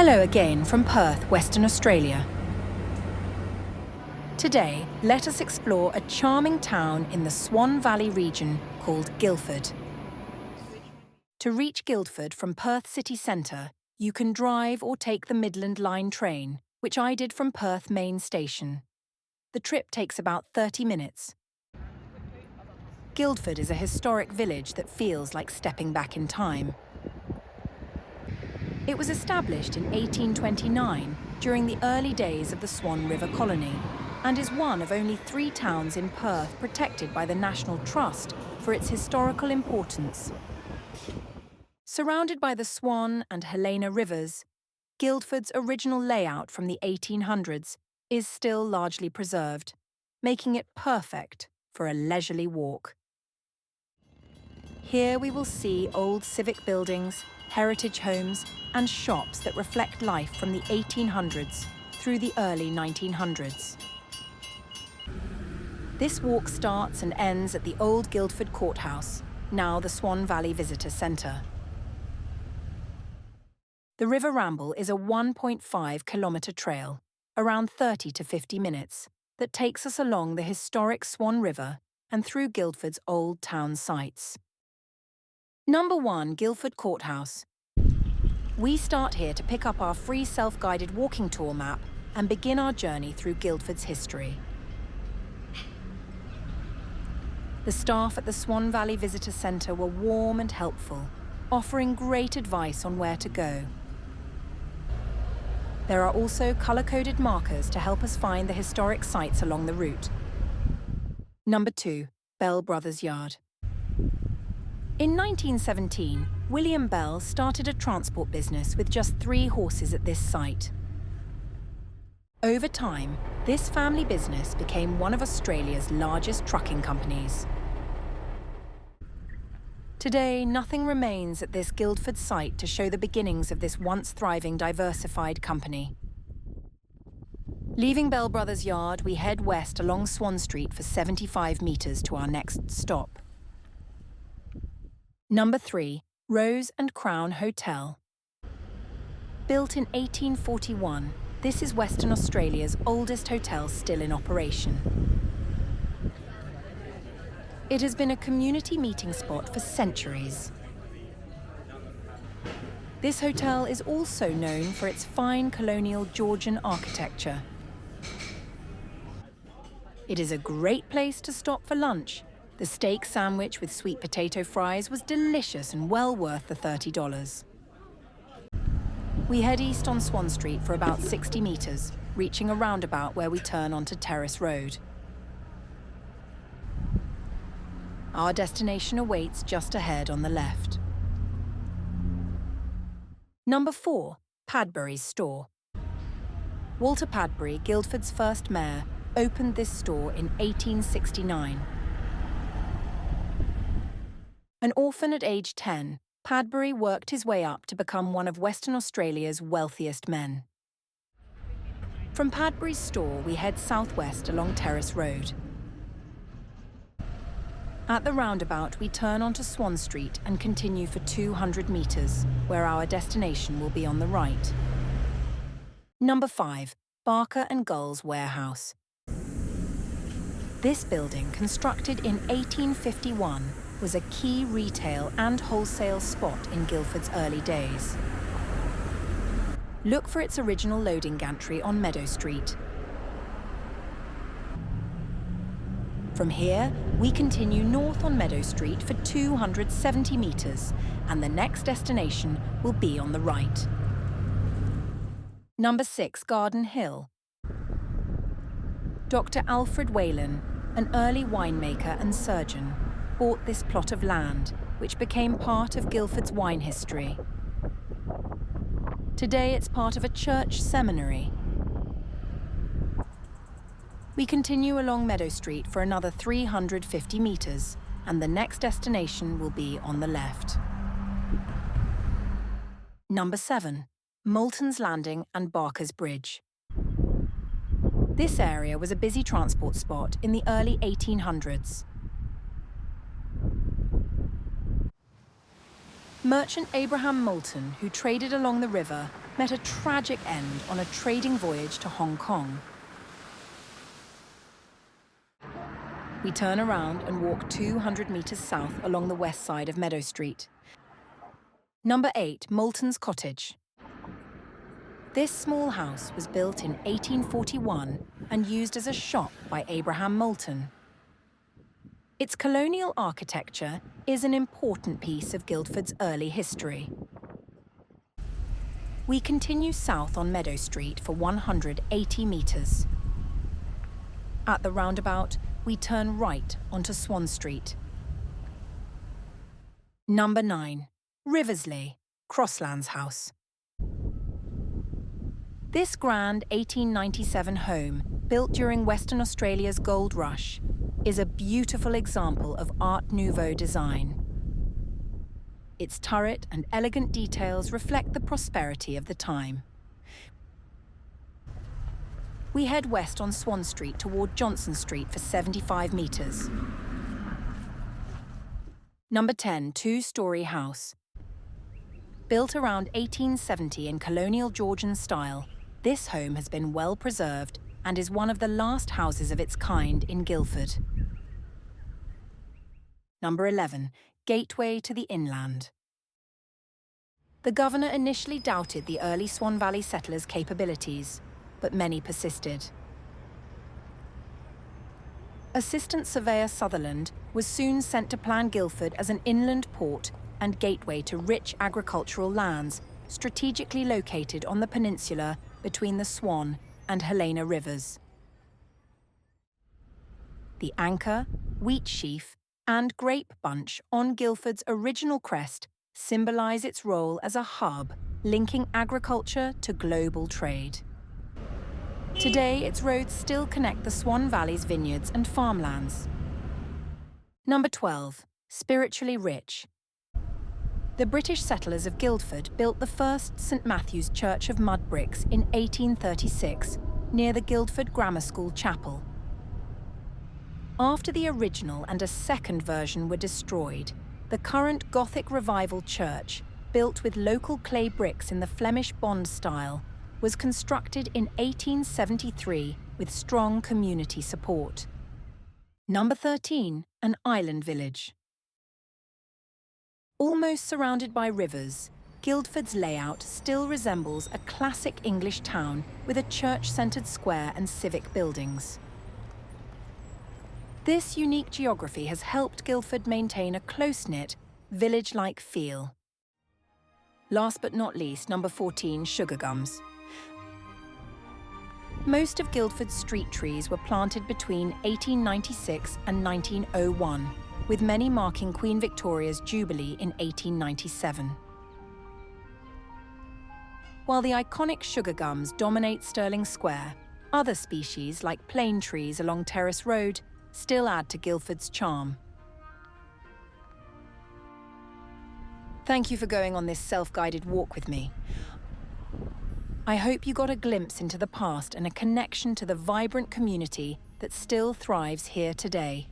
Hello again from Perth, Western Australia. Today, let us explore a charming town in the Swan Valley region called Guildford. To reach Guildford from Perth city centre, you can drive or take the Midland Line train, which I did from Perth main station. The trip takes about 30 minutes. Guildford is a historic village that feels like stepping back in time. It was established in 1829 during the early days of the Swan River colony and is one of only 3 towns in Perth protected by the National Trust for its historical importance. Surrounded by the Swan and Helena rivers, Guildford's original layout from the 1800s is still largely preserved, making it perfect for a leisurely walk. Here we will see old civic buildings, heritage homes, and shops that reflect life from the 1800s through the early 1900s. This walk starts and ends at the old Guildford Courthouse, now the Swan Valley Visitor Centre. The River Ramble is a 1.5-kilometre trail, around 30 to 50 minutes, that takes us along the historic Swan River and through Guildford's old town sites. Number 1, Guildford Courthouse. We start here to pick up our free self-guided walking tour map and begin our journey through Guildford's history. The staff at the Swan Valley Visitor Centre were warm and helpful, offering great advice on where to go. There are also colour-coded markers to help us find the historic sites along the route. Number 2, Bell Brothers Yard. In 1917, William Bell started a transport business with just 3 horses at this site. Over time, this family business became one of Australia's largest trucking companies. Today, nothing remains at this Guildford site to show the beginnings of this once thriving, diversified company. Leaving Bell Brothers Yard, we head west along Swan Street for 75 metres to our next stop. Number 3, RoseAndCrown Hotel. Built in 1841, this is Western Australia's oldest hotel still in operation. It has been a community meeting spot for centuries. This hotel is also known for its fine colonial Georgian architecture. It is a great place to stop for lunch. The steak sandwich with sweet potato fries was delicious and well worth the $30. We head east on Swan Street for about 60 metres, reaching a roundabout where we turn onto Terrace Road. Our destination awaits just ahead on the left. Number 4, Padbury's store. Walter Padbury, Guildford's first mayor, opened this store in 1869. An orphan at age 10, Padbury worked his way up to become one of Western Australia's wealthiest men. From Padbury's store, we head southwest along Terrace Road. At the roundabout, we turn onto Swan Street and continue for 200 metres, where our destination will be on the right. Number 5, Barker and Gull's warehouse. This building, constructed in 1851, was a key retail and wholesale spot in Guildford's early days. Look for its original loading gantry on Meadow Street. From here, we continue north on Meadow Street for 270 metres, and the next destination will be on the right. Number 6, Garden Hill. Dr. Alfred Whalen, an early winemaker and surgeon, bought this plot of land, which became part of Guildford's wine history. Today it's part of a church seminary. We continue along Meadow Street for another 350 metres, and the next destination will be on the left. Number 7, Moulton's Landing and Barker's Bridge. This area was a busy transport spot in the early 1800s. Merchant Abraham Moulton, who traded along the river, met a tragic end on a trading voyage to Hong Kong. We turn around and walk 200 metres south along the west side of Meadow Street. Number 8, Moulton's Cottage. This small house was built in 1841 and used as a shop by Abraham Moulton. Its colonial architecture is an important piece of Guildford's early history. We continue south on Meadow Street for 180 metres. At the roundabout, we turn right onto Swan Street. Number 9, Riversleigh, Crossland's house. This grand 1897 home, built during Western Australia's gold rush, is a beautiful example of Art Nouveau design. Its turret and elegant details reflect the prosperity of the time. We head west on Swan Street toward Johnson Street for 75 metres. Number 10, Two-storey House. Built around 1870 in colonial Georgian style, this home has been well preserved and is one of the last houses of its kind in Guildford. Number 11, Gateway to the Inland. The governor initially doubted the early Swan Valley settlers' capabilities, but many persisted. Assistant Surveyor Sutherland was soon sent to plan Guildford as an inland port and gateway to rich agricultural lands strategically located on the peninsula between the Swan and Helena rivers. The anchor, wheat sheaf, and grape bunch on Guildford's original crest symbolise its role as a hub linking agriculture to global trade. Today, its roads still connect the Swan Valley's vineyards and farmlands. Number 12, Spiritually Rich. The British settlers of Guildford built the first St Matthew's Church of mud bricks in 1836 near the Guildford Grammar School chapel. After the original and a second version were destroyed, the current Gothic Revival church, built with local clay bricks in the Flemish Bond style, was constructed in 1873 with strong community support. Number 13, an island village. Almost surrounded by rivers, Guildford's layout still resembles a classic English town with a church-centred square and civic buildings. This unique geography has helped Guildford maintain a close-knit, village-like feel. Last but not least, number 14, SugarGums. Most of Guildford's street trees were planted between 1896 and 1901, with many marking Queen Victoria's Jubilee in 1897. While the iconic SugarGums dominate Stirling Square, other species, like plane trees along Terrace Road, still add to Guildford's charm. Thank you for going on this self-guided walk with me. I hope you got a glimpse into the past and a connection to the vibrant community that still thrives here today.